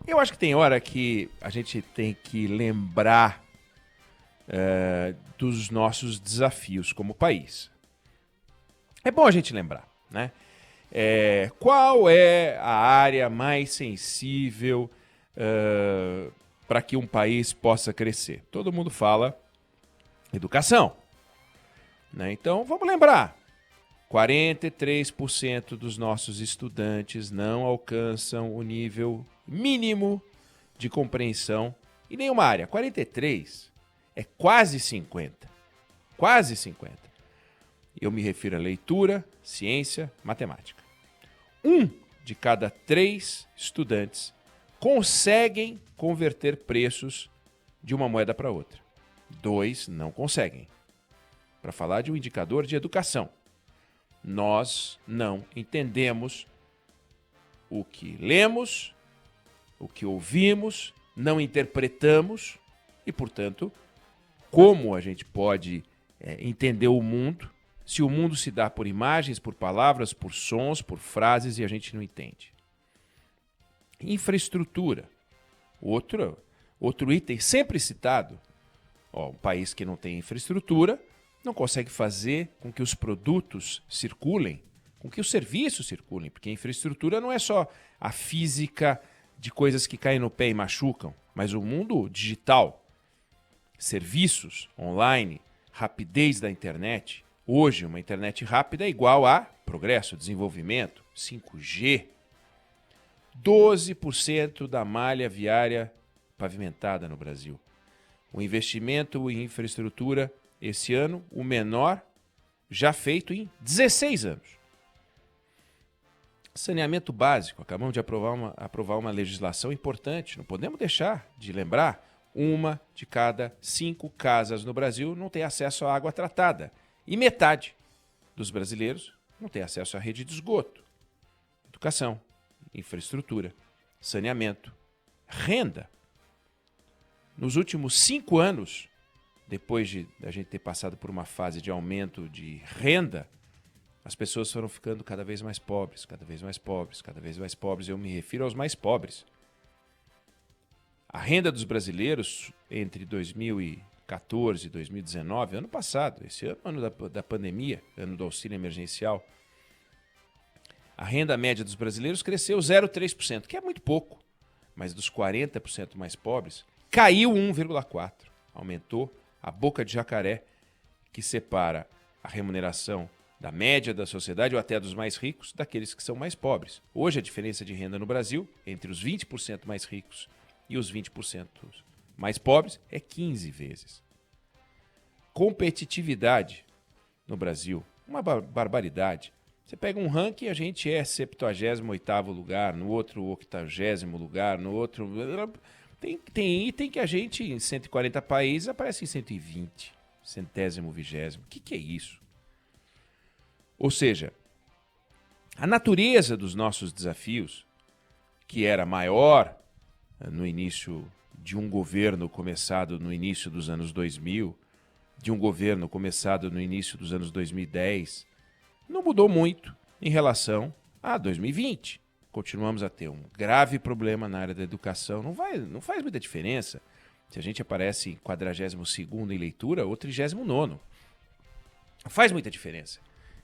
Eu acho que tem hora que a gente tem que lembrar dos nossos desafios como país. É bom a gente lembrar, né? Qual é a área mais sensível para que um país possa crescer? Todo mundo fala educação, né? Então vamos lembrar: 43% dos nossos estudantes não alcançam o nível mínimo de compreensão em nenhuma área. 43 é quase 50. Quase 50. Eu me refiro a leitura, ciência, matemática. 1 de cada 3 estudantes conseguem converter preços de uma moeda para outra. 2 não conseguem. Para falar de um indicador de educação, nós não entendemos o que lemos, o que ouvimos, não interpretamos e, portanto, como a gente pode entender o mundo se o mundo se dá por imagens, por palavras, por sons, por frases e a gente não entende. Infraestrutura, outro item sempre citado. Um país que não tem infraestrutura não consegue fazer com que os produtos circulem, com que os serviços circulem, porque a infraestrutura não é só a física de coisas que caem no pé e machucam, mas o mundo digital, serviços online, rapidez da internet. Hoje, uma internet rápida é igual a progresso, desenvolvimento, 5G. 12% da malha viária pavimentada no Brasil. O investimento em infraestrutura, esse ano, o menor já feito em 16 anos. Saneamento básico. Acabamos de aprovar uma legislação importante. Não podemos deixar de lembrar: 1 de cada 5 casas no Brasil não tem acesso à água tratada. E metade dos brasileiros não tem acesso à rede de esgoto. Educação, infraestrutura, saneamento, renda. Nos últimos 5 anos, depois de a gente ter passado por uma fase de aumento de renda, as pessoas foram ficando cada vez mais pobres, cada vez mais pobres, cada vez mais pobres. Eu me refiro aos mais pobres. A renda dos brasileiros entre 2014 e 2019, ano passado, esse ano da pandemia, ano do auxílio emergencial, a renda média dos brasileiros cresceu 0,3%, que é muito pouco, mas dos 40% mais pobres, caiu 1,4%. Aumentou a boca de jacaré que separa a remuneração da média da sociedade ou até dos mais ricos daqueles que são mais pobres. Hoje a diferença de renda no Brasil entre os 20% mais ricos e os 20% mais pobres é 15 vezes. Competitividade no Brasil, uma barbaridade. Você pega um ranking, a gente é 78º lugar, no outro 80º lugar, no outro... Tem item que a gente, em 140 países, aparece em 120, 100º, 20º. O que é isso? Ou seja, a natureza dos nossos desafios, que era maior no início de um governo começado no início dos anos 2000, de um governo começado no início dos anos 2010, não mudou muito em relação a 2020. Continuamos a ter um grave problema na área da educação. Não faz muita diferença se a gente aparece em 42º em leitura ou 39º. Não faz muita diferença.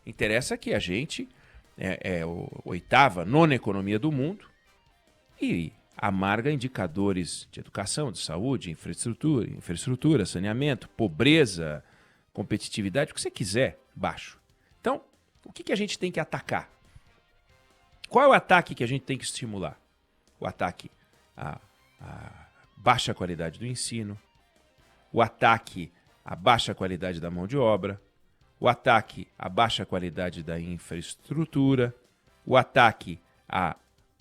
Interessa que a gente é a 8ª, 9ª economia do mundo e amarga indicadores de educação, de saúde, infraestrutura, saneamento, pobreza, competitividade, o que você quiser, baixo. Então, o que a gente tem que atacar? Qual é o ataque que a gente tem que estimular? O ataque à baixa qualidade do ensino, o ataque à baixa qualidade da mão de obra, o ataque à baixa qualidade da infraestrutura, o ataque ao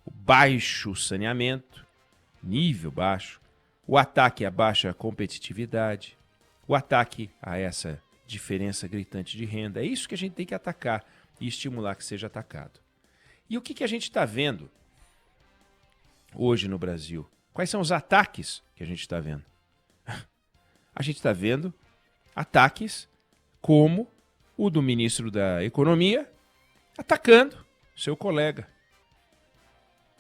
baixo saneamento, nível baixo, o ataque à baixa competitividade, o ataque a essa diferença gritante de renda. É isso que a gente tem que atacar e estimular que seja atacado. E o que a gente está vendo hoje no Brasil? Quais são os ataques que a gente está vendo? A gente está vendo ataques como o do ministro da Economia atacando seu colega.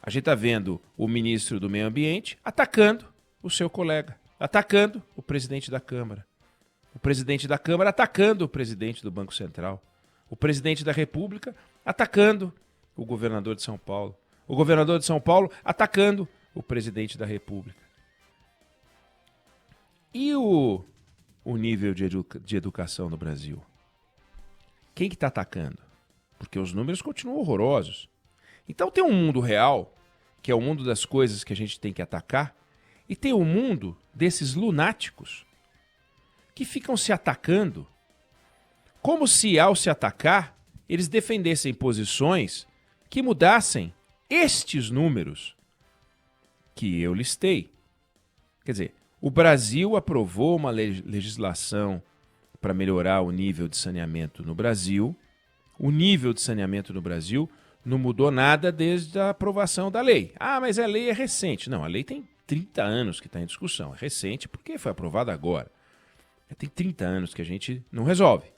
A gente está vendo o ministro do Meio Ambiente atacando o seu colega, atacando o presidente da Câmara. O presidente da Câmara atacando o presidente do Banco Central. O presidente da República atacando o governador de São Paulo. O governador de São Paulo atacando o presidente da República. E o nível de educação no Brasil? Quem que está atacando? Porque os números continuam horrorosos. Então tem um mundo real, que é o mundo das coisas que a gente tem que atacar, e tem o mundo desses lunáticos que ficam se atacando, como se ao se atacar, eles defendessem posições que mudassem estes números que eu listei. Quer dizer, o Brasil aprovou uma legislação para melhorar o nível de saneamento no Brasil. O nível de saneamento no Brasil não mudou nada desde a aprovação da lei. Ah, mas a lei é recente. Não, a lei tem 30 anos que está em discussão. É recente porque foi aprovada agora. Tem 30 anos que a gente não resolve.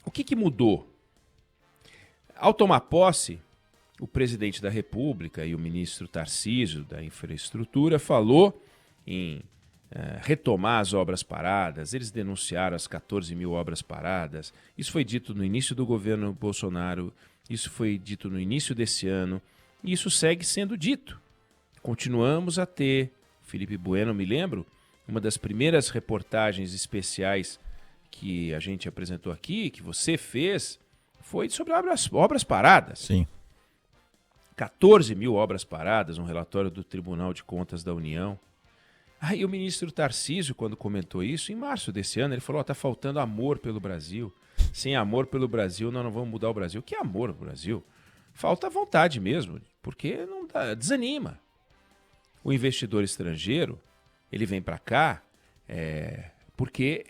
O que mudou? Ao tomar posse, o presidente da República e o ministro Tarcísio da Infraestrutura falou em retomar as obras paradas. Eles denunciaram as 14 mil obras paradas. Isso foi dito no início do governo Bolsonaro, isso foi dito no início desse ano, e isso segue sendo dito. Continuamos a ter, Felipe Bueno, me lembro, uma das primeiras reportagens especiais que a gente apresentou aqui, que você fez, foi sobre obras paradas. Sim. 14 mil obras paradas, um relatório do Tribunal de Contas da União. Aí o ministro Tarcísio, quando comentou isso, em março desse ano, ele falou, está faltando amor pelo Brasil. Sem amor pelo Brasil, nós não vamos mudar o Brasil. Que amor pelo Brasil? Falta vontade mesmo, porque não dá, desanima. O investidor estrangeiro, ele vem para cá porque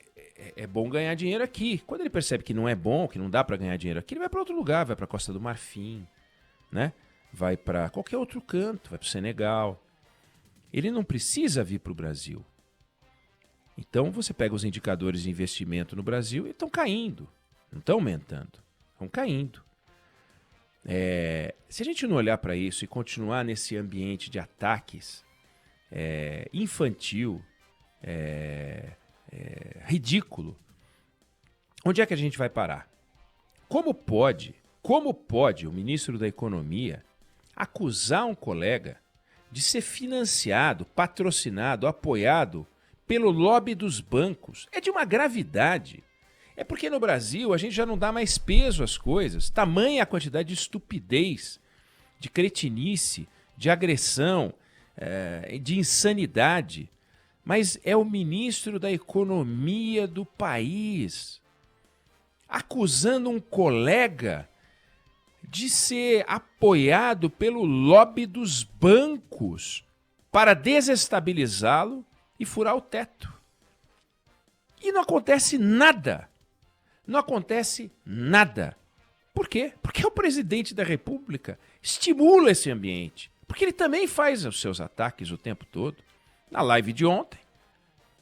é bom ganhar dinheiro aqui. Quando ele percebe que não é bom, que não dá para ganhar dinheiro aqui, ele vai para outro lugar, vai para a Costa do Marfim, né? Vai para qualquer outro canto, vai para o Senegal. Ele não precisa vir para o Brasil. Então você pega os indicadores de investimento no Brasil e estão caindo, não estão aumentando, estão caindo. Se a gente não olhar para isso e continuar nesse ambiente de ataques infantil, ridículo, onde é que a gente vai parar? Como pode o ministro da Economia acusar um colega de ser financiado, patrocinado, apoiado pelo lobby dos bancos? É de uma gravidade. É porque no Brasil a gente já não dá mais peso às coisas. Tamanha a quantidade de estupidez, de cretinice, de agressão, de insanidade. Mas é o ministro da Economia do país acusando um colega de ser apoiado pelo lobby dos bancos para desestabilizá-lo e furar o teto. E não acontece nada. Não acontece nada. Por quê? Porque o presidente da República estimula esse ambiente. Porque ele também faz os seus ataques o tempo todo. Na live de ontem,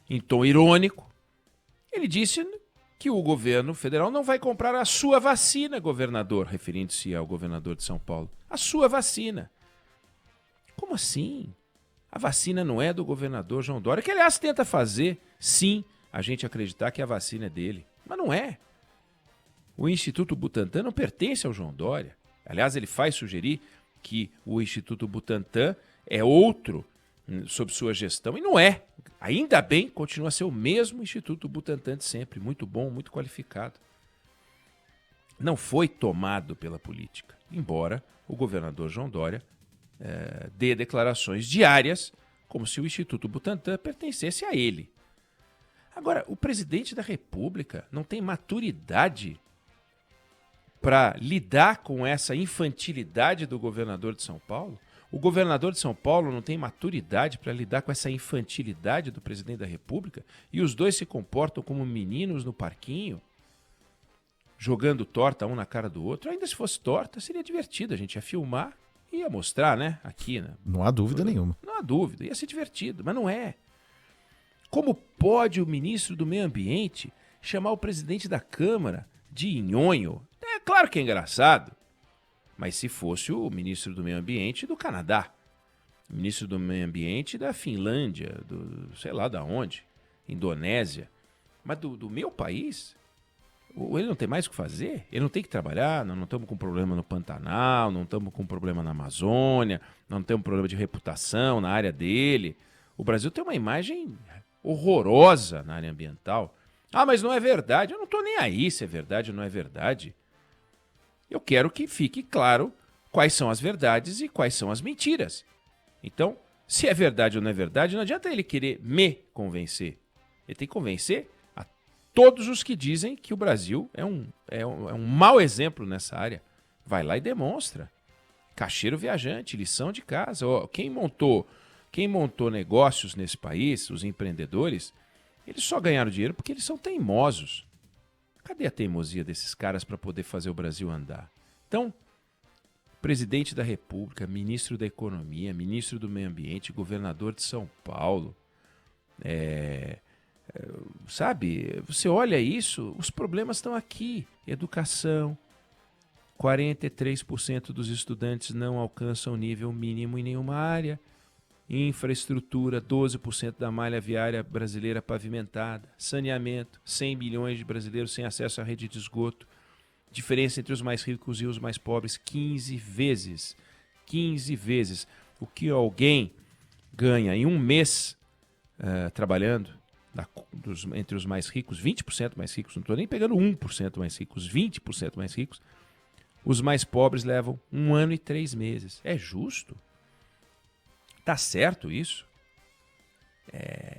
em tom irônico, ele disse que o governo federal não vai comprar a sua vacina, governador, referindo-se ao governador de São Paulo. A sua vacina. Como assim? A vacina não é do governador João Dória, que aliás tenta fazer, sim, a gente acreditar que a vacina é dele. Mas não é. O Instituto Butantan não pertence ao João Dória. Aliás, ele faz sugerir que o Instituto Butantan é outro sob sua gestão, e não é. Ainda bem, continua a ser o mesmo Instituto Butantan de sempre, muito bom, muito qualificado. Não foi tomado pela política, embora o governador João Dória dê declarações diárias como se o Instituto Butantan pertencesse a ele. Agora, o presidente da República não tem maturidade para lidar com essa infantilidade do governador de São Paulo? O governador de São Paulo não tem maturidade para lidar com essa infantilidade do presidente da República? E os dois se comportam como meninos no parquinho, jogando torta um na cara do outro? Ainda se fosse torta, seria divertido. A gente ia filmar e ia mostrar, né? Aqui, né? Não há dúvida nenhuma. Não há dúvida. Ia ser divertido, mas não é. Como pode o ministro do Meio Ambiente chamar o presidente da Câmara de nhonho? É claro que é engraçado. Mas se fosse o ministro do Meio Ambiente do Canadá, o ministro do Meio Ambiente da Finlândia, sei lá da onde, Indonésia. Mas do meu país, ele não tem mais o que fazer? Ele não tem que trabalhar? Nós não estamos com problema no Pantanal, não estamos com problema na Amazônia, não temos problema de reputação na área dele. O Brasil tem uma imagem horrorosa na área ambiental. Ah, mas não é verdade. Eu não estou nem aí se é verdade ou não é verdade. Eu quero que fique claro quais são as verdades e quais são as mentiras. Então, se é verdade ou não é verdade, não adianta ele querer me convencer. Ele tem que convencer a todos os que dizem que o Brasil é um mau exemplo nessa área. Vai lá e demonstra. Cacheiro viajante, lição de casa. Ó, quem montou negócios nesse país, os empreendedores, eles só ganharam dinheiro porque eles são teimosos. Cadê a teimosia desses caras para poder fazer o Brasil andar? Então, presidente da República, ministro da Economia, ministro do Meio Ambiente, governador de São Paulo, sabe, você olha isso, os problemas estão aqui. Educação, 43% dos estudantes não alcançam o nível mínimo em nenhuma área. Infraestrutura, 12% da malha viária brasileira pavimentada. Saneamento, 100 milhões de brasileiros sem acesso à rede de esgoto. Diferença entre os mais ricos e os mais pobres, 15 vezes. 15 vezes. O que alguém ganha em um mês trabalhando, entre os mais ricos, 20% mais ricos, não estou nem pegando 1% mais ricos, 20% mais ricos, os mais pobres levam 1 ano e 3 meses. É justo? Tá certo isso?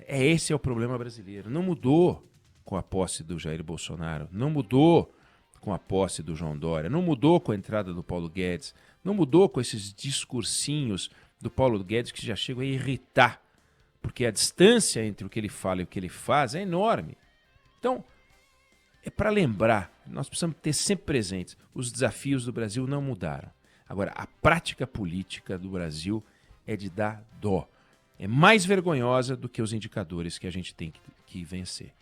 Esse é o problema brasileiro. Não mudou com a posse do Jair Bolsonaro, não mudou com a posse do João Dória, não mudou com a entrada do Paulo Guedes, não mudou com esses discursinhos do Paulo Guedes que já chegam a irritar, porque a distância entre o que ele fala e o que ele faz é enorme. Então, é para lembrar, nós precisamos ter sempre presentes, os desafios do Brasil não mudaram. Agora, a prática política do Brasil é de dar dó. É mais vergonhosa do que os indicadores que a gente tem que vencer.